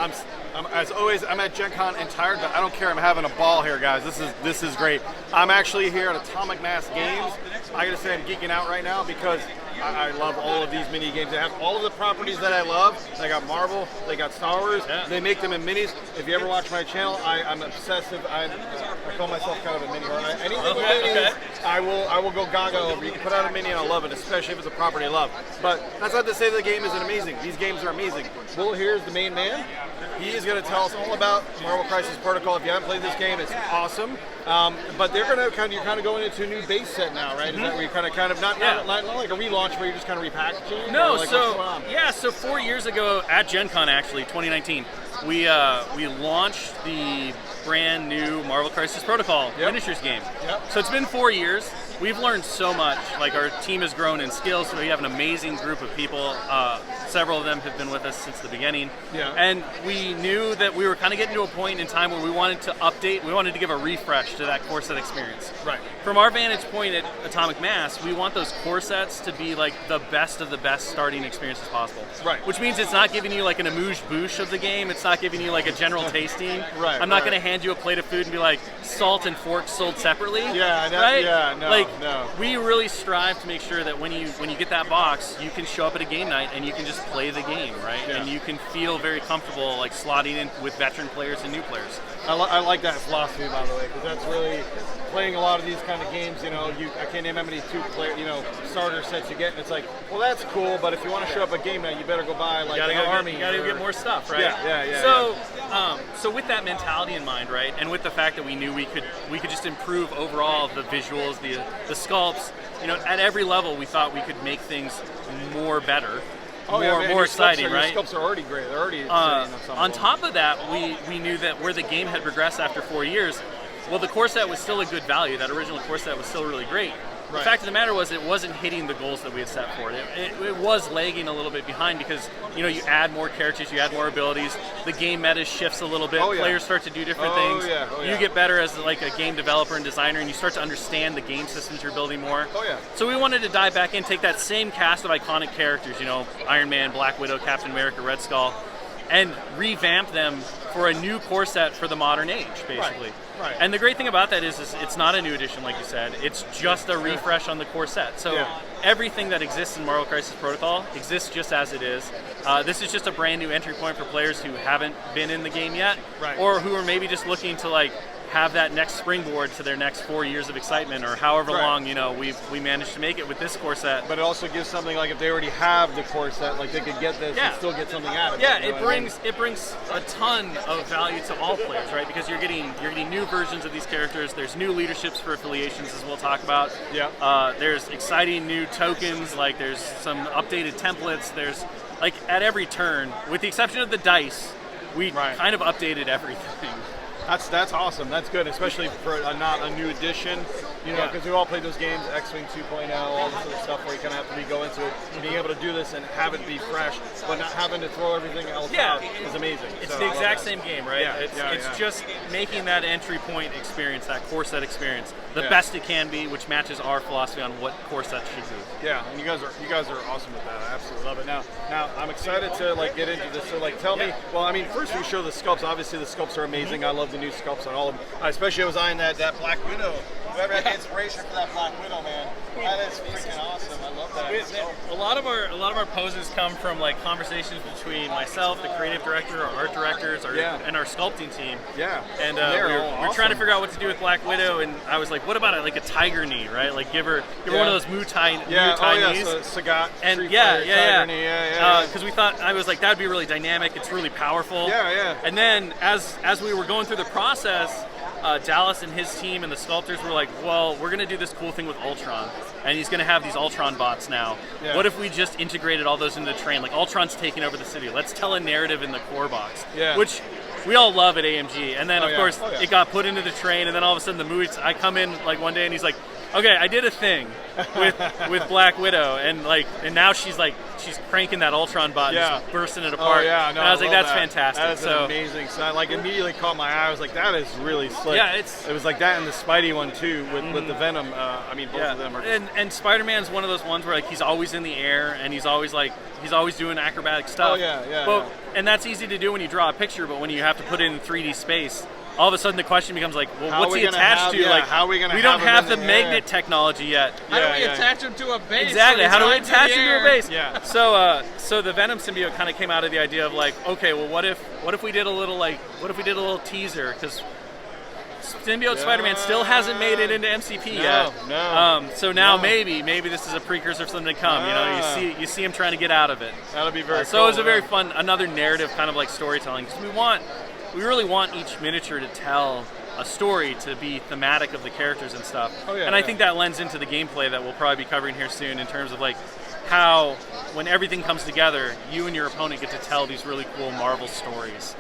I'm as always, I'm at Gen Con and tired, but I don't care. I'm having a ball here, guys. This is great. I'm actually here at Atomic Mass Games. I gotta say I'm geeking out right now because I love all of these mini games. They have all of the properties that I love. They got Marvel, they got Star Wars. Yeah. They make them in minis. If you ever watch my channel, I'm obsessive. I call myself kind of a mini. Anything with minis, I will go gaga over. You can put out a mini and I love it, especially if it's a property I love. But that's not to say the game isn't amazing. These games are amazing. Will here is the main man. He is going to tell us all about Marvel Crisis Protocol. If you haven't played this game, it's awesome. But they're going to you're kind of going into a new base set now, right? Is that where you kind of not like a relaunch where you're just kind of repackaging? No, like so 4 years ago at Gen Con, actually, 2019, we launched the brand new Marvel Crisis Protocol miniatures game. Yep. So it's been 4 years. We've learned so much. Like, our team has grown in skills. So we have an amazing group of people. Several of them have been with us since the beginning. Yeah. And we knew that we were kind of getting to a point in time where we wanted to update, we wanted to give a refresh to that core set experience. Right. From our vantage point at Atomic Mass, we want those core sets to be like the best of the best starting experiences possible. Right. Which means it's not giving you like an amuse-bouche of the game. It's not giving you like a general tasting. Right. I'm not going to hand you a plate of food and be like, salt and forks sold separately. Yeah. Right. Yeah. No. Like, no. We really strive to make sure that when you get that box, you can show up at a game night and you can just play the game, right? Yeah. And you can feel very comfortable like slotting in with veteran players and new players. I like that philosophy, by the way, because that's really playing a lot of these kind of games. You know, I can't name how many two-player, starter sets you get, and it's like, well, that's cool, but if you want to show up at game night, you better go buy like an army. You got to get more stuff, right? Yeah. So with that mentality in mind, right, and with the fact that we knew we could just improve overall the visuals, the sculpts, at every level, we thought we could make things more better. More exciting, right? Your sculpts are already great. They're already on top of that, we knew that where the game had progressed after 4 years, well, the core set was still a good value. That original core set was still really great. Right. The fact of the matter was it wasn't hitting the goals that we had set for it. It was lagging a little bit behind because, you add more characters, you add more abilities, the game meta shifts a little bit, players start to do different things. You get better as like a game developer and designer, and you start to understand the game systems you're building more. So we wanted to dive back in, take that same cast of iconic characters, Iron Man, Black Widow, Captain America, Red Skull, and revamp them for a new core set for the modern age, basically. Right. And the great thing about that is it's not a new edition, like you said. It's just a refresh on the core set. So everything that exists in Marvel Crisis Protocol exists just as it is. This is just a brand new entry point for players who haven't been in the game yet, or who are maybe just looking to have that next springboard to their next 4 years of excitement, or however long we managed to make it with this core set. But it also gives something like if they already have the core set, like they could get this and still get something out of it. Yeah, it brings a ton of value to all players, right? Because you're getting new versions of these characters. There's new leaderships for affiliations, as we'll talk about. Yeah. There's exciting new tokens. Like there's some updated templates. There's at every turn, with the exception of the dice, we kind of updated everything. That's awesome. That's good, especially for not a new edition. Because we all played those games, X-Wing 2.0, all this other stuff where you kind of have to go into it. Being able to do this and have it be fresh, but not having to throw everything else out is amazing. It's the exact same game, right? It's just making that entry point experience, that core set experience, the best it can be, which matches our philosophy on what core sets should be. Yeah, and you guys are awesome with that. I absolutely love it. Now I'm excited to get into this. So tell me. Well, I mean, first we show the sculpts. Obviously, the sculpts are amazing. I love the new sculpts on all of them. Especially I was eyeing that Black Widow. Whoever had the inspiration for that Black Widow, man, that is freaking awesome. I love that. A lot of our poses come from conversations between myself, the creative director, our art directors, and our sculpting team. Yeah. And we're trying to figure out what to do with Black Widow, and I was like, what about a tiger knee, right? Like give her one of those Muay Thai knees. So Sagat. And tiger knee. Because we thought, I was like, that'd be really dynamic. It's really powerful. Yeah. And then as we were going through the process, Dallas and his team and the sculptors were like, well, we're going to do this cool thing with Ultron, and he's going to have these Ultron bots now. Yeah. What if we just integrated all those into the train? Like, Ultron's taking over the city. Let's tell a narrative in the core box, which we all love at AMG. And then, of course, it got put into the train, and then all of a sudden I come in one day, and he's like, Okay, I did a thing with Black Widow, and now she's cranking that Ultron button, just bursting it apart. Oh yeah, no, and I was like, that's that. fantastic. That's amazing. So I immediately caught my eye. I was like, that is really slick. Yeah, it was like that in the Spidey one too, with the Venom. I mean, both of them are. And Spider-Man's one of those ones where he's always in the air, and he's always doing acrobatic stuff. Oh yeah. But, and that's easy to do when you draw a picture, but when you have to put it in 3D space, all of a sudden the question becomes like, well, what's he attached to? How are we gonna? We don't have the magnet technology yet. How do we attach him to a base? Exactly. How do we attach him to a base? Yeah. So the Venom symbiote kind of came out of the idea of okay, well, what if we did a little teaser, because Symbiote Spider-Man still hasn't made it into MCP yet. No. So now maybe this is a precursor for something to come. You see him trying to get out of it. That'll be very cool. So it was a very fun, another narrative kind of storytelling, because we really want each miniature to tell a story, to be thematic of the characters and stuff. I think that lends into the gameplay that we'll probably be covering here soon, in terms of how, when everything comes together, you and your opponent get to tell these really cool Marvel stories.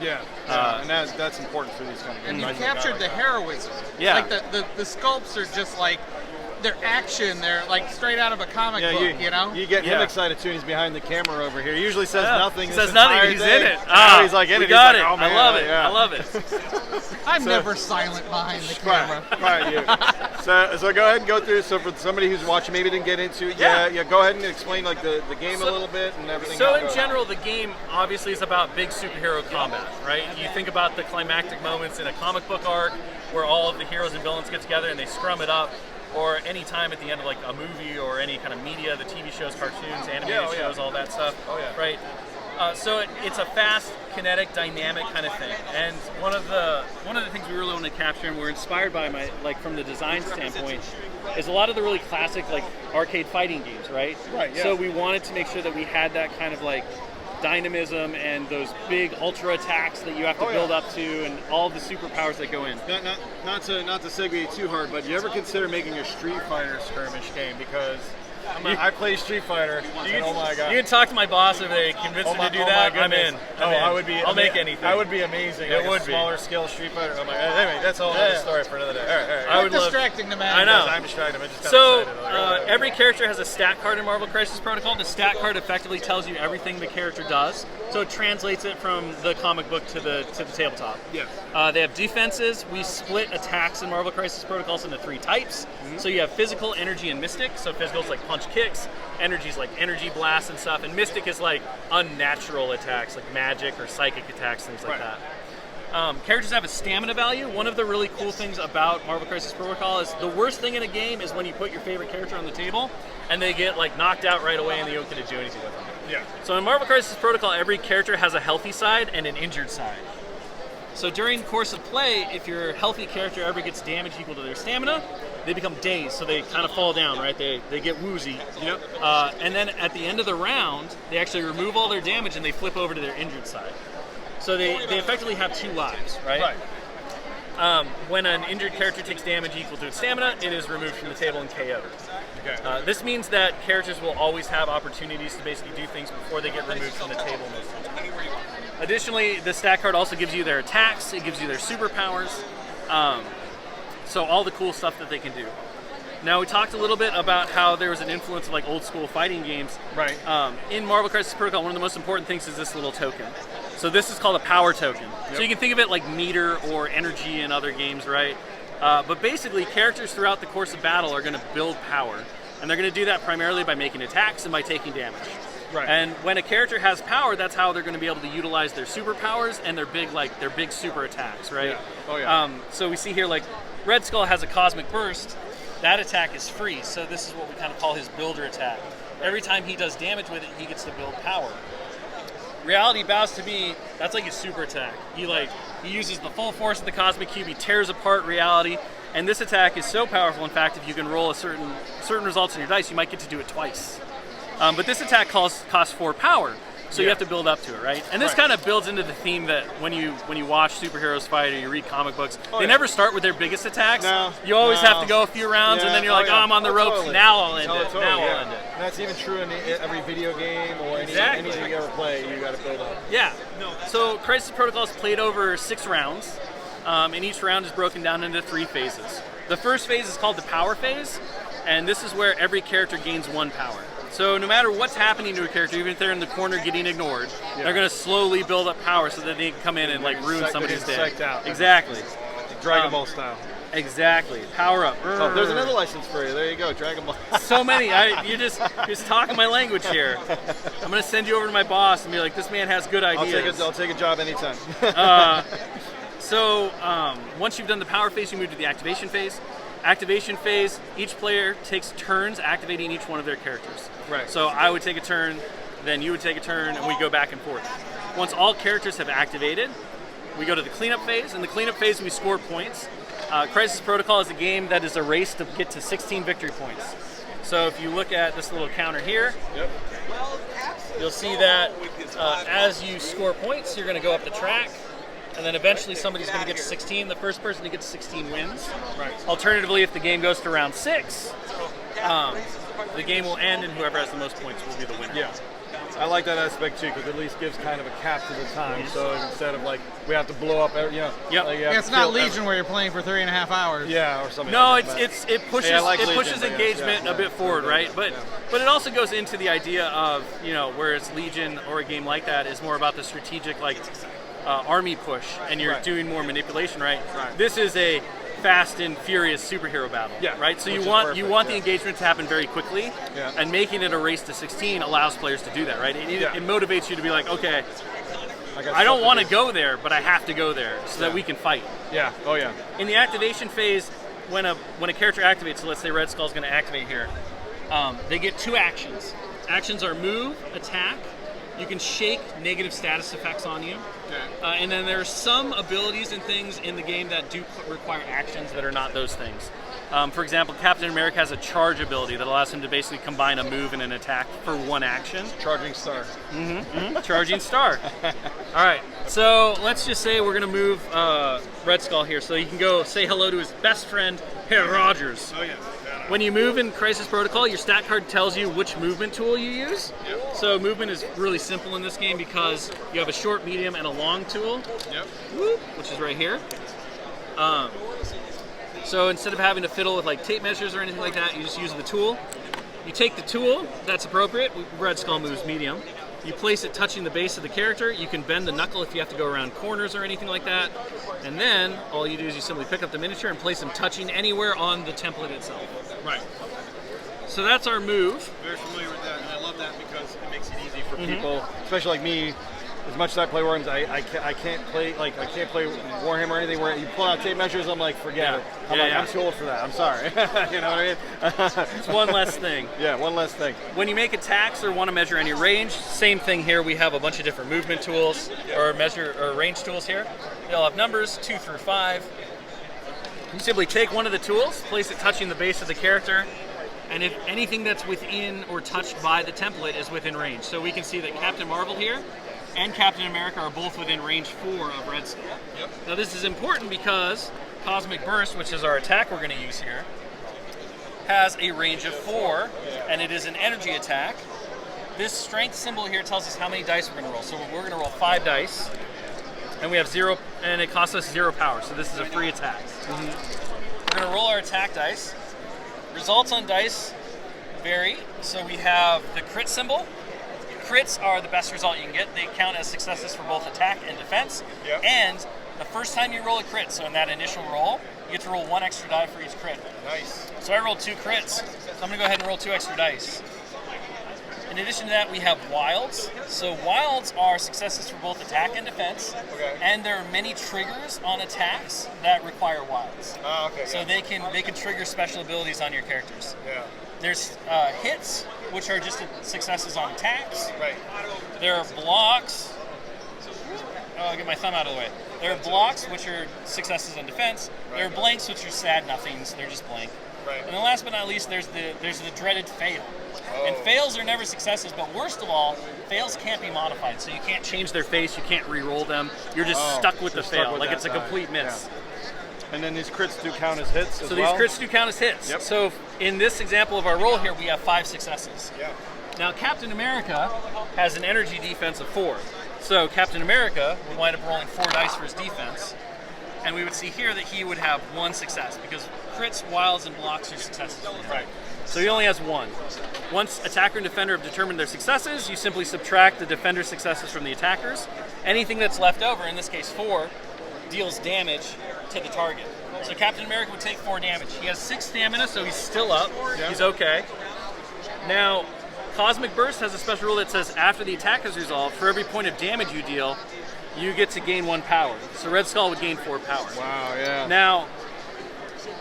And that's important for these kind of games. And you captured the heroism. Yeah. The sculpts are just they're action. They're straight out of a comic book. You get him excited too. He's behind the camera over here. He usually says nothing. He says nothing. He's in it. Now he's in it. We got it. Oh, man, I love it. I'm never silent behind the camera. Right. So go ahead and go through. So for somebody who's watching, maybe didn't get into it. Go ahead and explain the game a little bit and everything. So in general, the game obviously is about big superhero combat, right? You think about the climactic moments in a comic book arc, where all of the heroes and villains get together and they scrum it up, or any time at the end of a movie or any kind of media, the TV shows, cartoons, animated shows, all that stuff. Right? So it's a fast, kinetic, dynamic kind of thing. And one of the things we really want to capture, and we're inspired by from the design standpoint, is a lot of the really classic arcade fighting games, right? Right. Yeah. So we wanted to make sure that we had that kind of dynamism and those big ultra attacks that you have to build up to, and all the superpowers that go in. Not to segue too hard, but you ever consider making a Street Fighter skirmish game? Because I play Street Fighter, and oh my god! You can talk to my boss if they convince me to do that. I'm in. I would be. I'll make anything. That would be amazing. It would be smaller scale Street Fighter. Oh my god! Anyway, that's all another story for another day. All right. I would distracting the man. I know. I'm distracted. I'm just so every character has a stat card in Marvel Crisis Protocol. The stat card effectively tells you everything the character does. So it translates it from the comic book to the tabletop. Yeah. They have defenses. We split attacks in Marvel Crisis Protocols into 3 types. So you have physical, energy, and mystic. So physical is punch kicks. Energy is energy blasts and stuff. And mystic is unnatural attacks, magic or psychic attacks, things like that. Characters have a stamina value. One of the really cool things about Marvel Crisis Protocol is the worst thing in a game is when you put your favorite character on the table and they get knocked out right away and you don't get to do anything with them. Yeah. So in Marvel Crisis Protocol, every character has a healthy side and an injured side. So during the course of play, if your healthy character ever gets damage equal to their stamina, they become dazed, so they kind of fall down, right? They get woozy. Yep. And then at the end of the round, they actually remove all their damage and they flip over to their injured side. So they effectively have 2 lives, right? When an injured character takes damage equal to its stamina, it is removed from the table and KO'd. Okay. This means that characters will always have opportunities to basically do things before they get removed from the table most of the time. Additionally, the stat card also gives you their attacks, it gives you their superpowers, so all the cool stuff that they can do. Now, we talked a little bit about how there was an influence of old school fighting games. Right. In Marvel Crisis Protocol, one of the most important things is this little token. So this is called a power token. Yep. So you can think of it like meter or energy in other games, right? But basically, characters throughout the course of battle are going to build power. And they're going to do that primarily by making attacks and by taking damage. Right. And when a character has power, that's how they're going to be able to utilize their superpowers and their big super attacks, right? Yeah. Oh yeah. So we see here, Red Skull has a cosmic burst. That attack is free, so this is what we kind of call his builder attack. Every time he does damage with it, he gets to build power. Reality bows to me, that's his super attack. He uses the full force of the cosmic cube, he tears apart reality, and this attack is so powerful, in fact, if you can roll a certain results in your dice, you might get to do it twice. But this attack costs 4 power, so you have to build up to it, right? And this kind of builds into the theme that when you watch superheroes fight or you read comic books, they never start with their biggest attacks. No, you always have to go a few rounds, and then you're I'm on the ropes, totally. now I'll end it, Totally, now I'll end it. And that's even true in every video game or anything you ever play, you got to build up. Yeah. So Crisis Protocol is played over 6 rounds. and each round is broken down into 3 phases. The first phase is called the power phase, and this is where every character gains 1 power. So no matter what's happening to a character, even if they're in the corner getting ignored, they're going to slowly build up power so that they can come in and like ruin somebody's day. Psyched out. Exactly. Dragon Ball style. Exactly. Power up. Oh, there's another license for you. There you go, Dragon Ball. So many. You're just talking my language here. I'm going to send you over to my boss and be like, this man has good ideas. I'll take a job anytime. So once you've done the power phase, you move to the activation phase. Activation phase, each player takes turns activating each one of their characters. Right. So I would take a turn, then you would take a turn, and we go back and forth. Once all characters have activated, we go to the cleanup phase. In the cleanup phase, we score points. Crisis Protocol is a game that is a race to get to 16 victory points. So if you look at this little counter here, you'll see that as you score points, you're going to go up the track. And then eventually somebody's going to get to 16. The first person to get to 16 wins. Right. Alternatively, if the game goes to round 6, the game will end and whoever has the most points will be the winner. Yeah. I like that aspect too, because at least gives kind of a cap to the time. So instead of like we have to blow up, like it's not Legion where you're playing for 3.5 hours. Yeah, or something. No, like that. it pushes Legion, engagement a bit forward, right? But it also goes into the idea of where it's Legion or a game like that is more about the strategic army push, and you're doing more manipulation, right? This is a fast and furious superhero battle, right? So you want the engagement to happen very quickly, and making it a race to 16 allows players to do that, right? It motivates you to be like, okay, I don't want to go there, but I have to go there so that we can fight. Yeah. Oh yeah. In the activation phase, when a character activates, so let's say Red Skull's going to activate here, they get 2 actions. Actions are move, attack. You can shake negative status effects on you. And then there are some abilities and things in the game that do require actions that are not those things. For example, Captain America has a charge ability that allows him to basically combine a move and an attack for 1 action. Charging star. Charging star. All right, so let's just say we're going to move Red Skull here so he can go say hello to his best friend, Herr Rogers. Oh yeah. When you move in Crisis Protocol, your stat card tells you which movement tool you use. So movement is really simple in this game because you have a short, medium, and a long tool, which is right here. So instead of having to fiddle with like tape measures or anything like that, you just use the tool. You take the tool, that's appropriate. Red Skull moves medium. You place it touching the base of the character. You can bend the knuckle if you have to go around corners or anything like that. And then all you do is you simply pick up the miniature and place them touching anywhere on the template itself. Right. So that's our move. Very familiar with that, and I love that because it makes it easy for people, especially like me. As much as I play Wargames, I can't play Warhammer or anything where you pull out tape measures. I'm like, forget it. I'm too old for that. I'm sorry. You know what I mean? It's one less thing. Yeah, one less thing. When you make attacks or want to measure any range, same thing here. We have a bunch of different movement tools or range tools here. They all have numbers 2 through 5. You simply take one of the tools, place it touching the base of the character, and if anything that's within or touched by the template is within range. So we can see that Captain Marvel here and Captain America are both within range 4 of Red Skull. Now this is important because Cosmic Burst, which is our attack we're going to use here, has a range of 4, and it is an energy attack. This strength symbol here tells us how many dice we're going to roll. So we're going to roll 5 dice, and we have 0, and it costs us 0 power. So this is a free attack. We're going to roll our attack dice. Results on dice vary. So we have the crit symbol. Crits are the best result you can get. They count as successes for both attack and defense. And the first time you roll a crit, so in that initial roll, you get to roll 1 extra die for each crit. Nice. So I rolled 2 crits, so I'm going to go ahead and roll 2 extra dice. In addition to that, we have wilds. So wilds are successes for both attack and defense. And there are many triggers on attacks that require wilds. So they can trigger special abilities on your characters. There's hits, which are just successes on attacks. There are blocks. Oh, I'll get my thumb out of the way. There are blocks, which are successes on defense. There are blanks, which are sad nothings. They're just blank. And then last but not least, there's the dreaded fail. And fails are never successes, but worst of all, fails can't be modified. So you can't change their face, you can't re-roll them. You're just stuck with the fail, like it's a complete miss. And then these crits do count as hits as so well? These crits do count as hits. So in this example of our roll here, we have 5 successes. Now Captain America has an energy defense of 4. So Captain America will wind up rolling 4 dice for his defense. and we would see here that he would have one success because crits, wilds, and blocks are successes. Right. So he only has one. Once attacker and defender have determined their successes, you simply subtract the defender's successes from the attackers. Anything that's left over, in this case 4, deals damage to the target. So Captain America would take 4 damage. He has 6 stamina, so he's still up. Yeah. He's okay. Now, Cosmic Burst has a special rule that says after the attack is resolved, for every point of damage you deal, you get to gain 1 power. So Red Skull would gain 4 power. Wow, yeah. Now,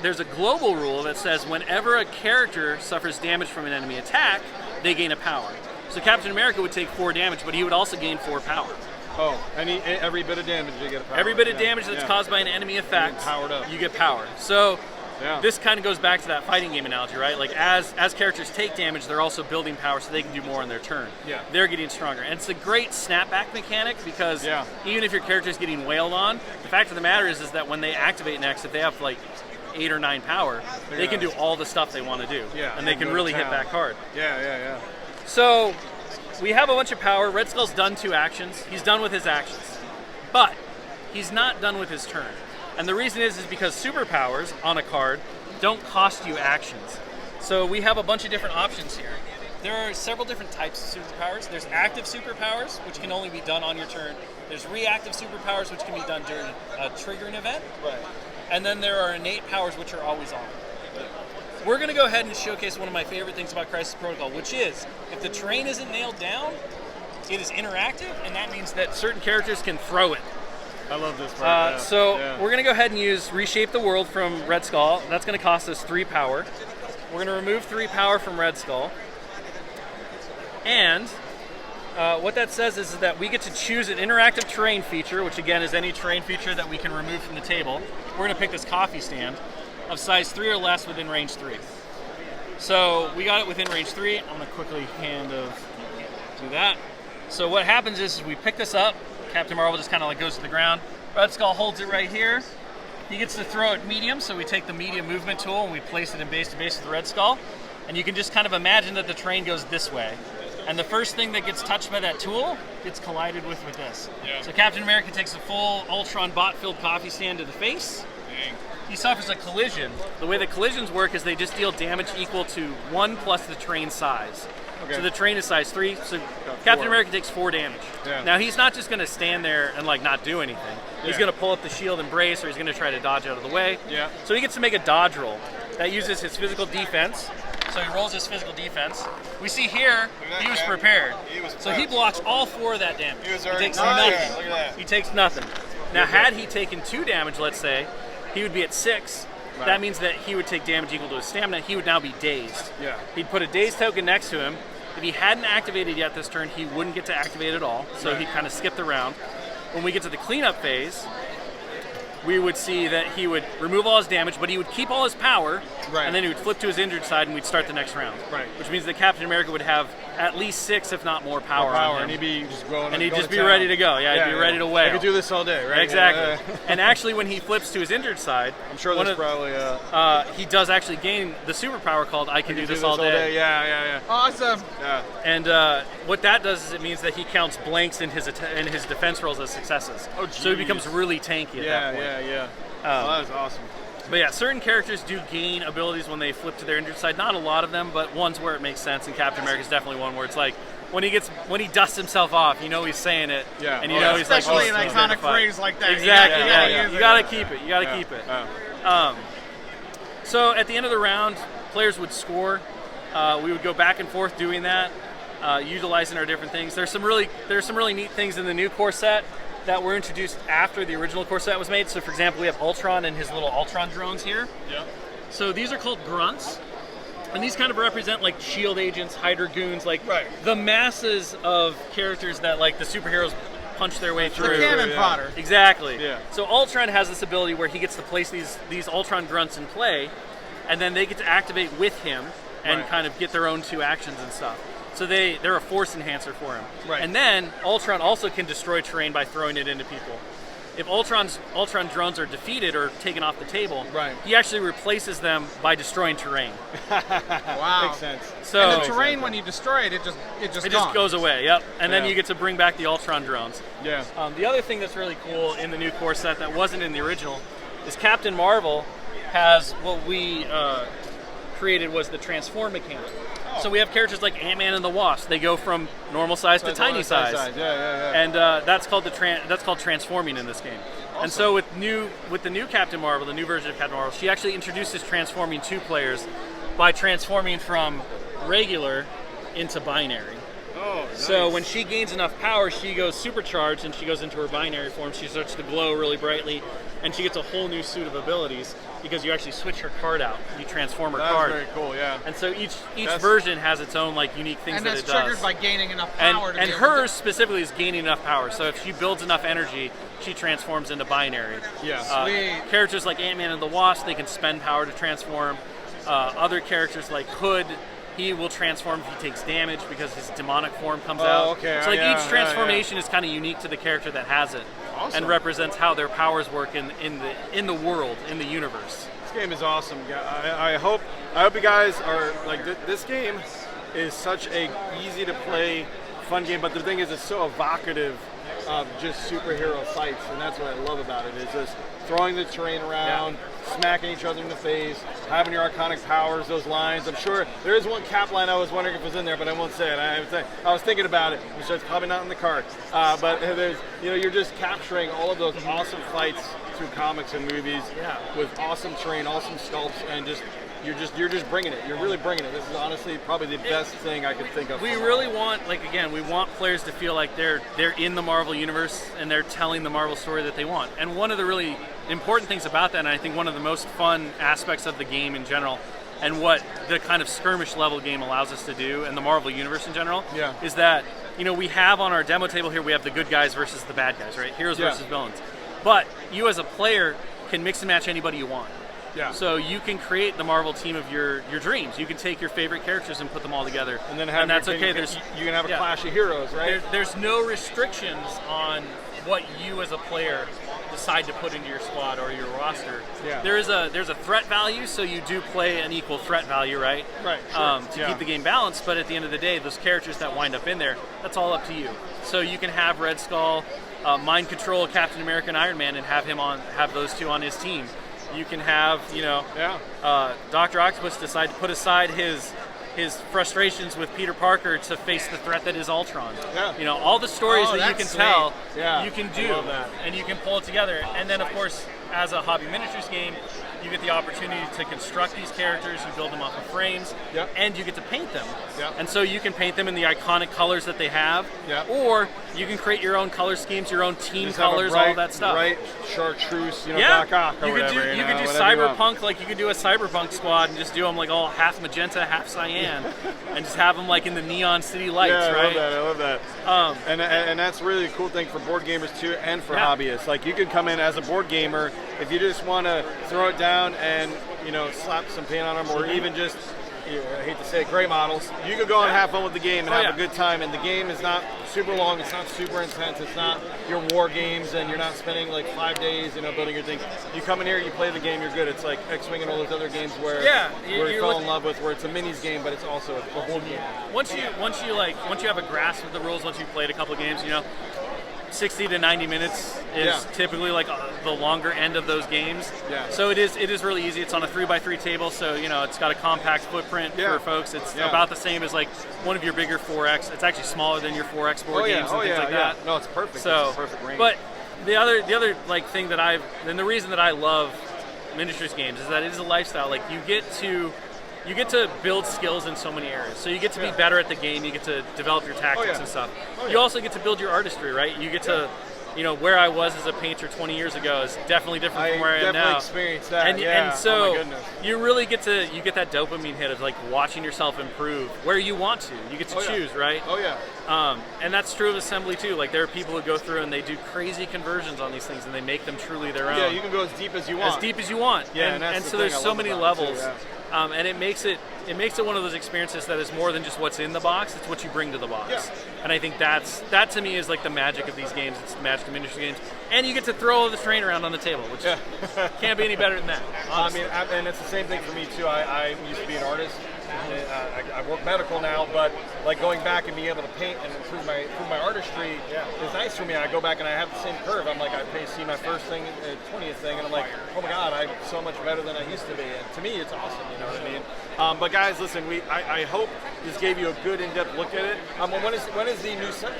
there's a global rule that says whenever a character suffers damage from an enemy attack, they gain a power. So Captain America would take 4 damage, but he would also gain 4 power. Oh, every bit of damage you get a power. Every bit of damage that's caused by an enemy effect, powered up. you get power. So Yeah. this kind of goes back to that fighting game analogy, right? Like as characters take damage, they're also building power so they can do more on their turn. Yeah. They're getting stronger. And it's a great snapback mechanic because Yeah. even if your character's getting wailed on, the fact of the matter is that when they activate next, if they have like 8 or 9 power, they can do all the stuff they want to do. Yeah, And they can really hit back hard. Yeah. So we have a bunch of power. Red Skull's done 2 actions. He's done with his actions. But he's not done with his turn. And the reason is because superpowers on a card don't cost you actions. So we have a bunch of different options here. There are several different types of superpowers. There's active superpowers, which can only be done on your turn. There's reactive superpowers, which can be done during a triggering event. Right. And then there are innate powers, which are always on. We're going to go ahead and showcase one of my favorite things about Crisis Protocol, which is if the terrain isn't nailed down, it is interactive, and that means that certain characters can throw it. I love this part. We're going to go ahead and use Reshape the World from Red Skull. That's going to cost us 3 power. We're going to remove 3 power from Red Skull. And what that says is that we get to choose an interactive terrain feature, which again is any terrain feature that we can remove from the table. We're going to pick this coffee stand of size 3 or less within range 3. So we got it within range 3. I'm going to quickly do that. So what happens is we pick this up. Captain Marvel just kind of like goes to the ground. Red Skull holds it right here. He gets to throw it medium, so we take the medium movement tool and we place it in base to base with the Red Skull. And you can just kind of imagine that the terrain goes this way. And the first thing that gets touched by that tool gets collided with this. Yeah. So Captain America takes a full Ultron bot-filled coffee stand to the face. Dang. He suffers a collision. The way the collisions work is they just deal damage equal to 1 plus the terrain size. Okay. So the terrain is size 3, so Captain America takes 4 damage. Yeah. Now he's not just going to stand there and like not do anything. He's Yeah. going to pull up the shield and brace, or he's going to try to dodge out of the way. Yeah. So he gets to make a dodge roll that uses his physical defense. So he rolls his physical defense. We see here that, he was Cap. prepared. He was so he prepped. blocks all 4 of that damage. He was already takes prepared. nothing. Look at that. He takes nothing. Now had he taken 2 damage, let's say, he would be at 6. Right. That means that he would take damage equal to his stamina. He would now be dazed. Yeah. He'd put a dazed token next to him. If he hadn't activated yet this turn, he wouldn't get to activate at all. So he kind of skipped the round. When we get to the cleanup phase, we would see that he would remove all his damage, but he would keep all his power, Right. and then he would flip to his injured side, and we'd start the next round. Right. Which means that Captain America would have at least 6, if not more power, on him. and he'd be just going. And he'd going just to be town. ready to go. Yeah, he'd be ready to wail. I could do this all day, right? Exactly. Yeah. And actually, when he flips to his injured side, I'm sure one there's of- probably. he does actually gain the superpower called I can do this all day. Yeah. Awesome. Yeah. And what that does is it means that he counts blanks in his defense rolls as successes. Oh, so he geez. becomes really tanky at that point. Yeah. Oh, that was awesome. But yeah, certain characters do gain abilities when they flip to their injured side. Not a lot of them, but ones where it makes sense. And Captain America is definitely one where it's like when he dusts himself off, you know he's saying it. Yeah. And you know he's like, Especially oh, an he's there to iconic fight. phrase like that. Exactly. Yeah. You gotta keep it. You gotta keep it. Yeah. So at the end of the round, players would score. We would go back and forth doing that, utilizing our different things. There's some really neat things in the new core set that were introduced after the original core set was made. So for example, we have Ultron and his little Ultron drones here. Yeah. So these are called grunts. And these kind of represent like shield agents, Hydra goons, like Right. the masses of characters that like the superheroes punch their way The through. cannon yeah. fodder. Exactly. Yeah. So Ultron has this ability where he gets to place these Ultron grunts in play, and then they get to activate with him and Right. kind of get their own 2 actions and stuff. So they're a force enhancer for him. Right. And then Ultron also can destroy terrain by throwing it into people. if Ultron drones are defeated or taken off the table, Right. he actually replaces them by destroying terrain. Wow. Makes sense. So And the terrain, when you destroy it, it just goes away. Yep. And then Yeah. you get to bring back the Ultron drones. Yeah. The other thing that's really cool in the new core set that wasn't in the original is Captain Marvel has what we created was the transform mechanic. So we have characters like Ant-Man and the Wasp. They go from normal size to tiny size. Yeah. And that's called that's called transforming in this game. Awesome. And so with the new Captain Marvel, the new version of Captain Marvel, she actually introduces transforming to players by transforming from regular into binary. Oh, nice. So when she gains enough power, she goes supercharged and she goes into her binary form. She starts to glow really brightly, and she gets a whole new suit of abilities because you actually switch her card out. You transform her card. That's very cool, yeah. And so each version has its own like unique things And that that's it does. triggered by gaining enough power. And hers specifically is gaining enough power. So if she builds enough energy, she transforms into binary. Yeah. Sweet. Characters like Ant-Man and the Wasp, they can spend power to transform. Other characters like Hood, he will transform if he takes damage because his demonic form comes out. Okay. So like yeah, each transformation is kind of unique to the character that has it, Awesome. and represents how their powers work in the world, in the universe. This game is awesome. I hope you guys are like this game is such a easy to play, fun game. But the thing is, it's so evocative of just superhero fights, and that's what I love about it. Is just throwing the terrain around, smacking each other in the face, having your iconic powers, those lines. I'm sure there is one Cap line I was wondering if it was in there, but I won't say it. I was thinking about it, which is probably not in the card. But there's, you're just capturing all of those awesome fights through comics and movies with awesome terrain, awesome sculpts, and you're just bringing it. You're really bringing it. This is honestly probably the best thing I could think of. We really want, we want players to feel like they're in the Marvel universe and they're telling the Marvel story that they want. And one of the really important things about that, and I think one of the most fun aspects of the game in general, and what the kind of skirmish level game allows us to do, and the Marvel universe in general, is that we have on our demo table here, we have the good guys versus the bad guys, right? Heroes versus villains. But you as a player can mix and match anybody you want. Yeah. So you can create the Marvel team of your dreams. You can take your favorite characters and put them all together. And then have that's you okay. can have a clash of heroes, right? There's no restrictions on what you as a player decide to put into your squad or your roster. Yeah. There's a threat value, so you do play an equal threat value, right? Right. Sure. To keep the game balanced, but at the end of the day, those characters that wind up in there, that's all up to you. So you can have Red Skull, mind control Captain America and Iron Man, and have those two on his team. You can have, Dr. Octopus decide to put aside his frustrations with Peter Parker to face the threat that is Ultron. Yeah. All the stories that you can tell, Yeah. you can I do, love that. and you can pull it together. And then, of course, as a hobby miniatures game, you get the opportunity to construct these characters, you build them off of frames, and you get to paint them. And so you can paint them in the iconic colors that they have, or you can create your own color schemes, your own team colors, all that stuff. Bright chartreuse, Doc Ock or you could whatever. you could do whatever you want. cyberpunk, like you could do a cyberpunk squad and just do them like all half magenta, half cyan, and just have them like in the neon city lights, right? I love that. And that's really a cool thing for board gamers too, and for hobbyists. Like you can come in as a board gamer if you just want to throw it down and slap some paint on them, or even just I hate to say it, gray models. You could go and have fun with the game and have a good time. And the game is not super long. It's not super intense. It's not your war games, and you're not spending like 5 days, building your thing. You come in here, you play the game, you're good. It's like X-Wing and all those other games where you fell in love with, where it's a minis game, but it's also a whole game. Once you have a grasp of the rules, once you've played a couple games, 60 to 90 minutes is typically like the longer end of those games. So it is really easy. It's on a 3x3 table, so it's got a compact footprint for folks. It's about the same as like one of your bigger 4X. It's actually smaller than your 4X board games and things like that. No, it's perfect. So, it's a perfect range. But the other like thing that and the reason that I love miniatures games is that it is a lifestyle. Like you get to build skills in so many areas. So you get to be better at the game. You get to develop your tactics and stuff. You also get to build your artistry, right? You get to, where I was as a painter 20 years ago is definitely different from where I am now. I definitely experienced that. And so oh my goodness. you really get that dopamine hit of like watching yourself improve where you want to. You get to choose, right? Oh yeah. And that's true of assembly too. Like there are people who go through and they do crazy conversions on these things and they make them truly their own. Yeah, you can go as deep as you want. As deep as you want. Yeah, and so there's so many levels. and it makes it one of those experiences that is more than just what's in the box. It's what you bring to the box. Yeah. And I think that to me is like the magic of these games. It's the magic of miniature games, and you get to throw the train around on the table, which can't be any better than that. Honestly. I mean, and it's the same thing for me too. I used to be an artist. I work medical now, but like going back and being able to paint and improve my artistry is nice for me. I go back and I have the same curve. I'm like, see my first thing, 20th thing, and I'm like, oh my God, I'm so much better than I used to be. And to me, it's awesome. You know what I mean? But guys, listen, I hope this gave you a good in-depth look at it. When is the new set?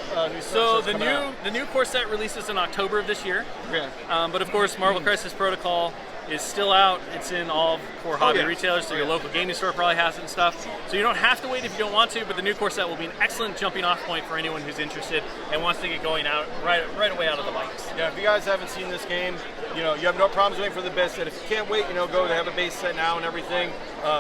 So the new core set releases in October of this year. Okay. But of course, Marvel Crisis Protocol is still out. It's in all core hobby retailers, so your local gaming store probably has it and stuff. So you don't have to wait if you don't want to, but the new core set will be an excellent jumping off point for anyone who's interested and wants to get going out right away out of the box. Yeah, if you guys haven't seen this game, you have no problems waiting for the base set. If you can't wait, go to have a base set now and everything.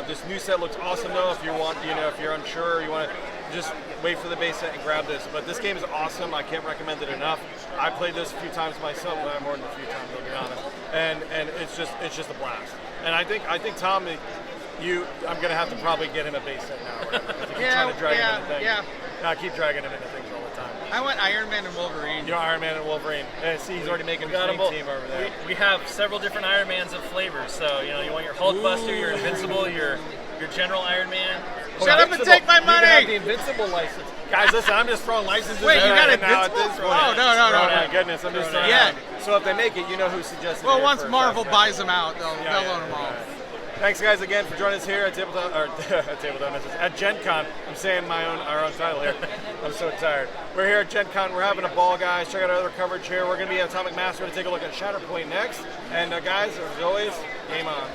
This new set looks awesome though. If you want, if you're unsure, you want to just wait for the base set and grab this. But this game is awesome. I can't recommend it enough. I played this a few times myself, more than a few times, I'll be honest. And it's just a blast. And I think Tom, I'm gonna have to probably get him a base set now. Trying to drag him into things. I keep dragging him into things all the time. I went Iron Man and Wolverine. You're Iron Man and Wolverine. See, he's already making a dream team over there. We have several different Iron Mans of flavors. So you want your Hulkbuster, your Invincible, your General Iron Man. Shut up and take my money! You can have the Invincible license. Guys, listen, I'm just throwing licenses. Wait, you got now Invincible? at this point. Oh, no. Oh my goodness, I'm just saying. Yeah. So if they make it, you know who suggested it. Well, once first, Marvel right? buys them out, they'll own them all. Right. Thanks, guys, again for joining us here at at Gen Con. I'm saying our own title here. I'm so tired. We're here at Gen Con. We're having a ball, guys. Check out our other coverage here. We're going to be at Atomic Mass. We're going to take a look at Shatterpoint next. And guys, as always, game on.